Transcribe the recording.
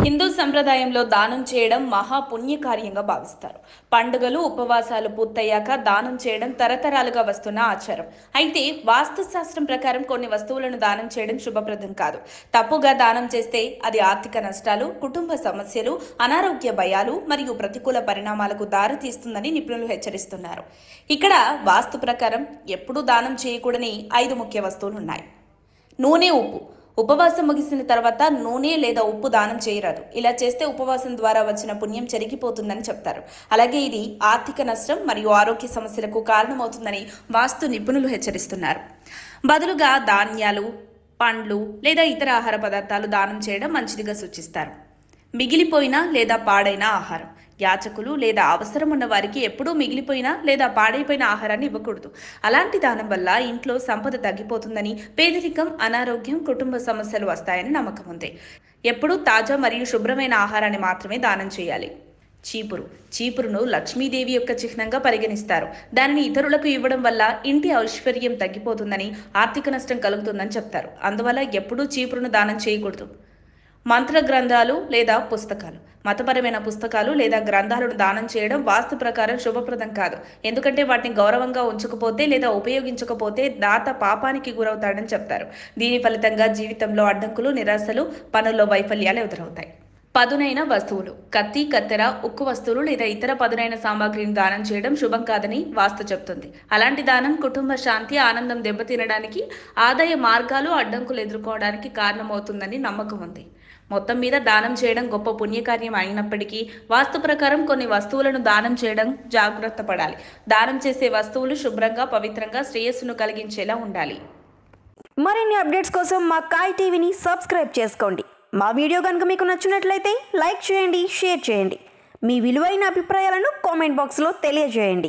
హిందూ సంప్రదాయంలో దానం చేయడం మహాపుణ్యకార్యంగా భావిస్తారు. పండుగలు, ఉపవాసాలు పూర్తయ్యాక దానం చేయడం తరతరాలుగా వస్తున్న ఆచారం. అయితే వాస్తుశాస్త్రం ప్రకారం కొన్ని వస్తువులను దానం చేయడం శుభప్రదం కాదు. తప్పుగా దానం చేస్తే అది ఆర్థిక నష్టాలు, కుటుంబ సమస్యలు, అనారోగ్య భయాలు మరియు ప్రతికూల పరిణామాలకు దారితీస్తుందని నిపుణులు హెచ్చరిస్తున్నారు. ఇక్కడ వాస్తు ప్రకారం ఎప్పుడూ దానం చేయకూడని 5 ముఖ్య వస్తువులున్నాయి. నూనె, ఉప్పు. ఉపవాసం ముగిసిన తర్వాత నూనె లేదా ఉప్పు దానం చేయరాదు. ఇలా చేస్తే ఉపవాసం ద్వారా వచ్చిన పుణ్యం చెరిగిపోతుందని చెప్తారు. అలాగే ఇది ఆర్థిక నష్టం మరియు ఆరోగ్య సమస్యలకు కారణమవుతుందని వాస్తు నిపుణులు హెచ్చరిస్తున్నారు. బదులుగా ధాన్యాలు, పండ్లు లేదా ఇతర ఆహార పదార్థాలు దానం చేయడం మంచిదిగా సూచిస్తారు. మిగిలిపోయిన లేదా పాడైన ఆహారం. యాచకులు లేదా అవసరం ఉన్న వారికి ఎప్పుడూ మిగిలిపోయిన లేదా పాడైపోయిన ఆహారాన్ని ఇవ్వకూడదు. అలాంటి దానం వల్ల ఇంట్లో సంపద తగ్గిపోతుందని, పేదరికం, అనారోగ్యం, కుటుంబ సమస్యలు వస్తాయని నమ్మకం ఉంది. ఎప్పుడూ తాజా మరియు శుభ్రమైన ఆహారాన్ని మాత్రమే దానం చేయాలి. చీపురును లక్ష్మీదేవి యొక్క చిహ్నంగా పరిగణిస్తారు. దానిని ఇతరులకు ఇవ్వడం వల్ల ఇంటి ఐశ్వర్యం తగ్గిపోతుందని, ఆర్థిక నష్టం కలుగుతుందని చెప్తారు. అందువల్ల ఎప్పుడూ చీపురును దానం చేయకూడదు. మంత్ర గ్రంథాలు లేదా పుస్తకాలు. మతపరమైన పుస్తకాలు లేదా గ్రంథాలను దానం చేయడం వాస్తు ప్రకారం శుభప్రదం కాదు. ఎందుకంటే వాటిని గౌరవంగా ఉంచకపోతే లేదా ఉపయోగించకపోతే దాత పాపానికి గురవుతాడని చెప్తారు. దీని ఫలితంగా జీవితంలో అడ్డంకులు, నిరాశలు, పనుల్లో వైఫల్యాలు ఎదురవుతాయి. పదునైన వస్తువులు. కత్తి, కత్తెర, ఉక్కు వస్తువులు లేదా ఇతర పదునైన సామాగ్రిని దానం చేయడం శుభం కాదని వాస్తు చెప్తుంది. అలాంటి దానం కుటుంబ శాంతి, ఆనందం దెబ్బతినడానికి, ఆదాయ మార్గాలు, అడ్డంకులు ఎదుర్కోవడానికి కారణమవుతుందని నమ్మకం ఉంది. మొత్తం మీద దానం చేయడం గొప్ప పుణ్యకార్యం అయినప్పటికీ వాస్తు ప్రకారం కొన్ని వస్తువులను దానం చేయడం జాగ్రత్త పడాలి. దానం చేసే వస్తువులు శుభ్రంగా, పవిత్రంగా, శ్రేయస్సును కలిగించేలా ఉండాలి. మరిన్ని అప్డేట్స్ కోసం మా కాయ్ టీవీని సబ్స్క్రైబ్ చేసుకోండి. మా వీడియో కనుక మీకు నచ్చినట్లయితే లైక్ చేయండి, షేర్ చేయండి. మీ విలువైన అభిప్రాయాలను కామెంట్ బాక్స్లో తెలియజేయండి.